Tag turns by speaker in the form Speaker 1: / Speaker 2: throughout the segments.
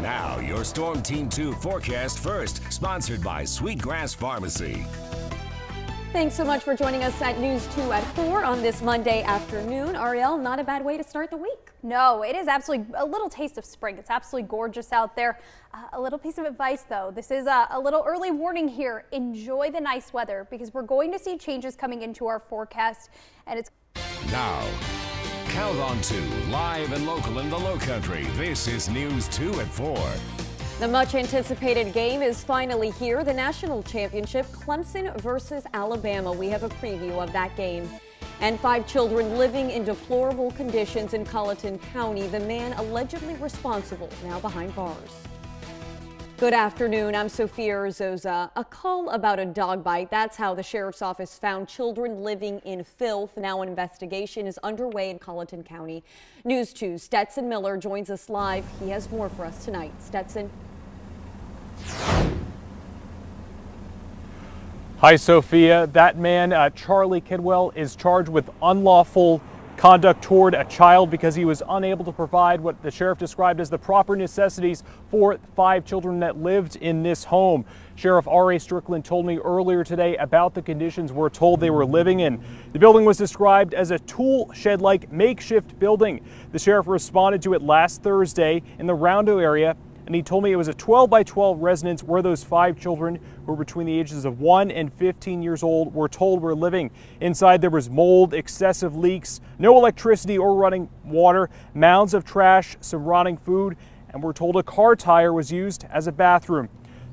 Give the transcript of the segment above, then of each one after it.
Speaker 1: Now, your Storm Team 2 forecast first, sponsored by Sweetgrass Pharmacy.
Speaker 2: Thanks so much for joining us at News 2 at 4 on this Monday afternoon. Ariel, not a bad way to start the week.
Speaker 3: No, it is absolutely a little taste of spring. It's absolutely gorgeous out there. A little piece of advice, though. This is a little early warning here. Enjoy the nice weather because we're going to see changes coming into our forecast. And it's
Speaker 1: now, count on 2, live and local in the Lowcountry. This is News 2 at 4.
Speaker 2: The much anticipated game is finally here. The national championship, Clemson versus Alabama. We have a preview of that game. And 5 children living in deplorable conditions in Colleton County. The man allegedly responsible now behind bars. Good afternoon. I'm Sophia Arzoza. A call about a dog bite. That's how the sheriff's office found children living in filth. Now an investigation is underway in Colleton County. News 2's Stetson Miller joins us live. He has more for us tonight. Stetson.
Speaker 4: Hi, Sophia. That man, Charlie Kidwell, is charged with unlawful conduct toward a child because he was unable to provide what the sheriff described as the proper necessities for 5 children that lived in this home. Sheriff R.A. Strickland told me earlier today about the conditions we're told they were living in. The building was described as a tool shed-like makeshift building. The sheriff responded to it last Thursday in the Roundo area, and he told me it was a 12 by 12 residence where those 5 children who were between the ages of 1 and 15 years old were told were living. Inside there was mold, excessive leaks, no electricity or running water, mounds of trash, some rotting food, and we're told a car tire was used as a bathroom.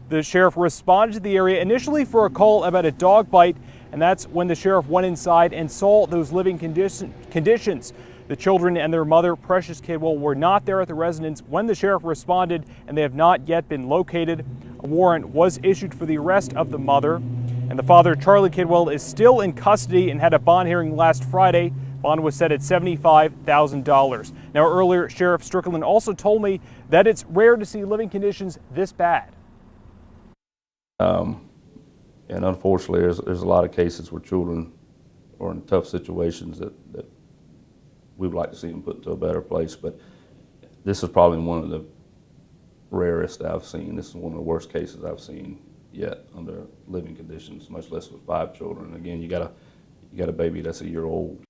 Speaker 4: The sheriff responded to the area initially for a call about a dog bite, and that's when the sheriff went inside and saw those living conditions. The children and their mother, Precious Kidwell, were not there at the residence when the sheriff responded, and they have not yet been located. A warrant was issued for the arrest of the mother, and the father, Charlie Kidwell, is still in custody and had a bond hearing last Friday. Bond was set at $75,000. Now, earlier, Sheriff Strickland also told me that it's rare to see living conditions this bad.
Speaker 5: And unfortunately, there's a lot of cases where children are in tough situations that we would like to see them put into a better place, but this is probably one of the rarest I've seen. This is one of the worst cases I've seen yet under living conditions, much less with 5 children. Again, you got a baby that's a year old.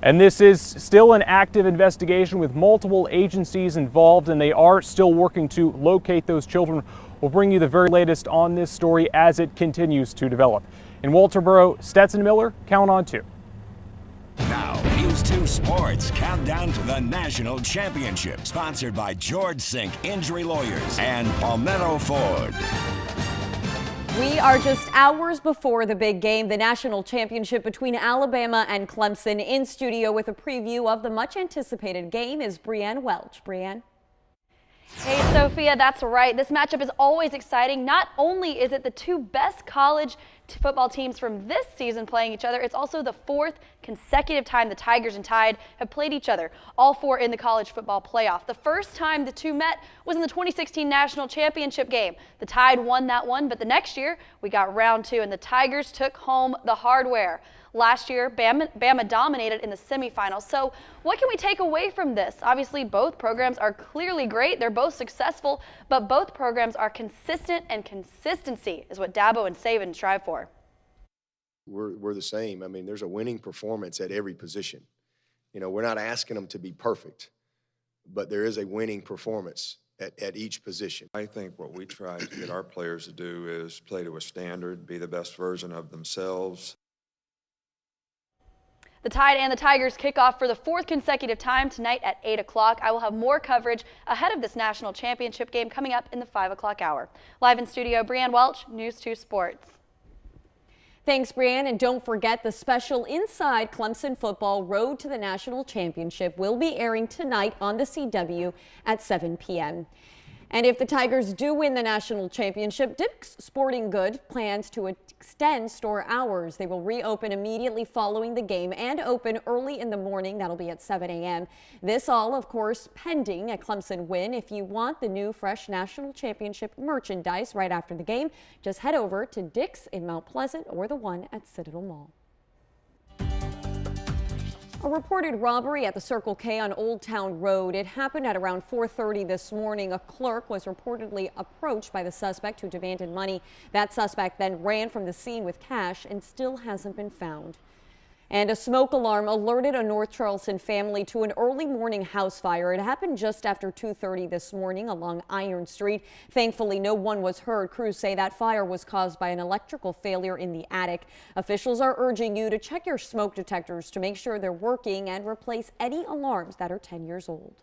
Speaker 4: And this is still an active investigation with multiple agencies involved, and they are still working to locate those children. We'll bring you the very latest on this story as it continues to develop. In Walterboro, Stetson Miller, count on 2.
Speaker 1: Now, News 2 Sports, countdown to the national championship, sponsored by George Sink Injury Lawyers and Palmetto Ford.
Speaker 2: We are just hours before the big game, the national championship between Alabama and Clemson. In studio with a preview of the much anticipated game is Brianne Welch. Brianne.
Speaker 3: Hey, Sophia, that's right. This matchup is always exciting. Not only is it the 2 best college football teams from this season playing each other, it's also the 4th consecutive time the Tigers and Tide have played each other, all 4 in the college football playoff. The first time the 2 met was in the 2016 national championship game. The Tide won that one, but the next year we got round 2 and the Tigers took home the hardware. Last year, Bama dominated in the semifinals. So what can we take away from this? Obviously, both programs are clearly great. They're both successful, but both programs are consistent, and consistency is what Dabo and Saban strive for.
Speaker 6: We're the same. I mean, there's a winning performance at every position. You know, we're not asking them to be perfect, but there is a winning performance at each position.
Speaker 7: I think what we try to get our players to do is play to a standard, be the best version of themselves.
Speaker 3: The Tide and the Tigers kick off for the 4th consecutive time tonight at 8 o'clock. I will have more coverage ahead of this national championship game coming up in the 5 o'clock hour. Live in studio, Brianne Welch, News 2 Sports.
Speaker 2: Thanks, Brianne. And don't forget the special Inside Clemson Football Road to the National Championship will be airing tonight on the CW at 7 p.m. And if the Tigers do win the national championship, Dick's Sporting Goods plans to extend store hours. They will reopen immediately following the game and open early in the morning. That'll be at 7 a.m. This all, of course, pending a Clemson win. If you want the new fresh national championship merchandise right after the game, just head over to Dick's in Mount Pleasant or the one at Citadel Mall. A reported robbery at the Circle K on Old Town Road. It happened at around 4:30 this morning. A clerk was reportedly approached by the suspect who demanded money. That suspect then ran from the scene with cash and still hasn't been found. And a smoke alarm alerted a North Charleston family to an early morning house fire. It happened just after 2:30 this morning along Iron Street. Thankfully, no one was hurt. Crews say that fire was caused by an electrical failure in the attic. Officials are urging you to check your smoke detectors to make sure they're working and replace any alarms that are 10 years old.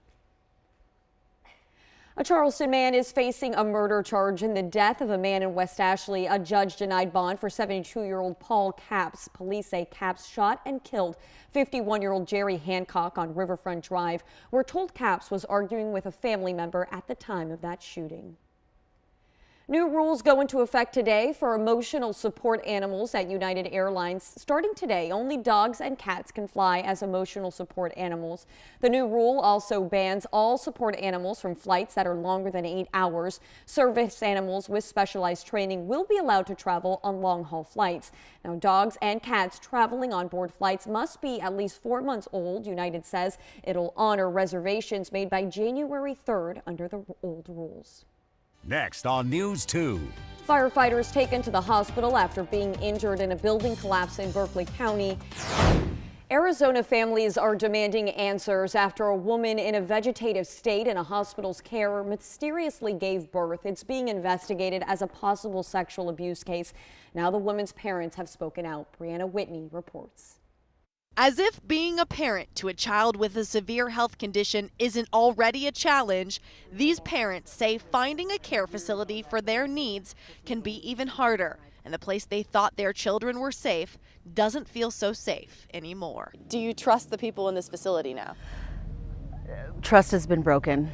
Speaker 2: A Charleston man is facing a murder charge in the death of a man in West Ashley. A judge denied bond for 72-year-old Paul Capps. Police say Capps shot and killed 51-year-old Jerry Hancock on Riverfront Drive. We're told Capps was arguing with a family member at the time of that shooting. New rules go into effect today for emotional support animals at United Airlines. Starting today, only dogs and cats can fly as emotional support animals. The new rule also bans all support animals from flights that are longer than 8 hours. Service animals with specialized training will be allowed to travel on long-haul flights. Now, dogs and cats traveling on board flights must be at least 4 months old. United says it'll honor reservations made by January 3rd under the old rules.
Speaker 1: Next on News 2.
Speaker 2: Firefighters taken to the hospital after being injured in a building collapse in Berkeley County. Arizona families are demanding answers after a woman in a vegetative state in a hospital's care mysteriously gave birth. It's being investigated as a possible sexual abuse case. Now the woman's parents have spoken out. Brianna Whitney reports.
Speaker 8: As if being a parent to a child with a severe health condition isn't already a challenge, these parents say finding a care facility for their needs can be even harder. And the place they thought their children were safe doesn't feel so safe anymore.
Speaker 9: Do you trust the people in this facility now?
Speaker 10: Trust has been broken.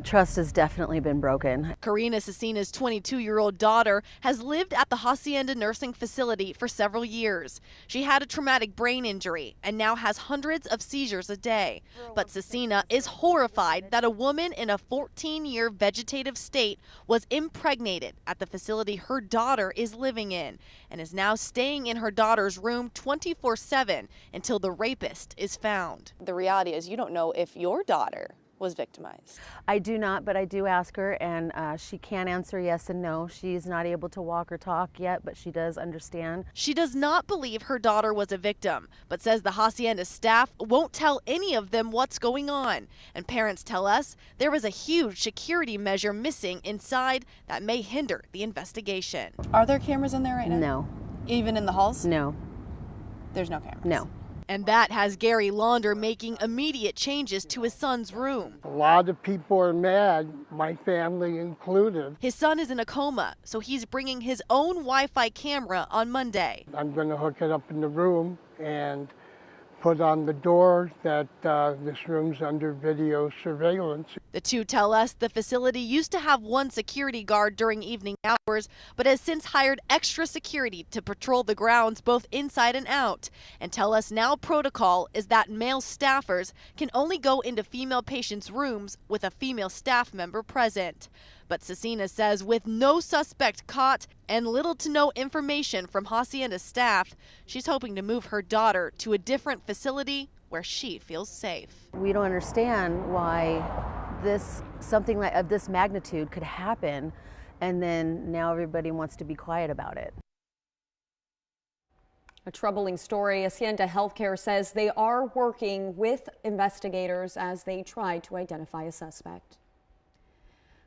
Speaker 10: Trust has definitely been broken.
Speaker 8: Karina Cecina's 22-year-old daughter has lived at the Hacienda nursing facility for several years. She had a traumatic brain injury and now has hundreds of seizures a day. But Cecina is horrified that a woman in a 14-year vegetative state was impregnated at the facility her daughter is living in and is now staying in her daughter's room 24/7 until the rapist is found.
Speaker 9: The reality is you don't know if your daughter was victimized.
Speaker 10: I do not, but I do ask her, and she can answer yes and no. She's not able to walk or talk yet, but she does understand.
Speaker 8: She does not believe her daughter was a victim, but says the Hacienda staff won't tell any of them what's going on. And parents tell us there was a huge security measure missing inside that may hinder the investigation.
Speaker 9: Are there cameras in there right now?
Speaker 10: No.
Speaker 9: Even in the halls?
Speaker 10: No.
Speaker 9: There's no cameras?
Speaker 10: No.
Speaker 8: And that has Gary Launder making immediate changes to his son's room.
Speaker 11: A lot of people are mad, my family included.
Speaker 8: His son is in a coma, so he's bringing his own Wi-Fi camera on Monday.
Speaker 11: I'm going to hook it up in the room and put on the door that this room's under video surveillance.
Speaker 8: The two tell us the facility used to have one security guard during evening hours, but has since hired extra security to patrol the grounds both inside and out, and tell us now protocol is that male staffers can only go into female patients' rooms with a female staff member present. But Cecina says with no suspect caught and little to no information from Hacienda staff, she's hoping to move her daughter to a different facility where she feels safe.
Speaker 10: We don't understand why something of this magnitude could happen, and then now everybody wants to be quiet about it.
Speaker 2: A troubling story. Hacienda Healthcare says they are working with investigators as they try to identify a suspect.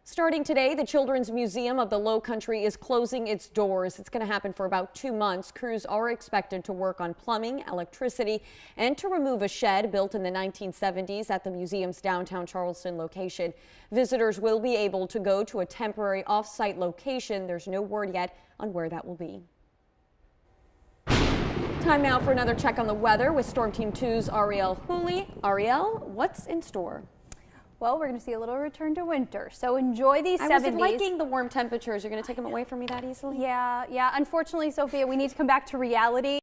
Speaker 2: Starting today, the Children's Museum of the Lowcountry is closing its doors. It's going to happen for about 2 months. Crews are expected to work on plumbing, electricity, and to remove a shed built in the 1970s at the museum's downtown Charleston location. Visitors will be able to go to a temporary off-site location. There's no word yet on where that will be. Time now for another check on the weather with Storm Team 2's Ariel Hooley. Ariel, what's in store?
Speaker 12: Well, we're going to see a little return to winter, so enjoy these 70s.
Speaker 2: I wasn't liking the warm temperatures. You're going to take them away from me that easily?
Speaker 12: Yeah. Unfortunately, Sophia, we need to come back to reality.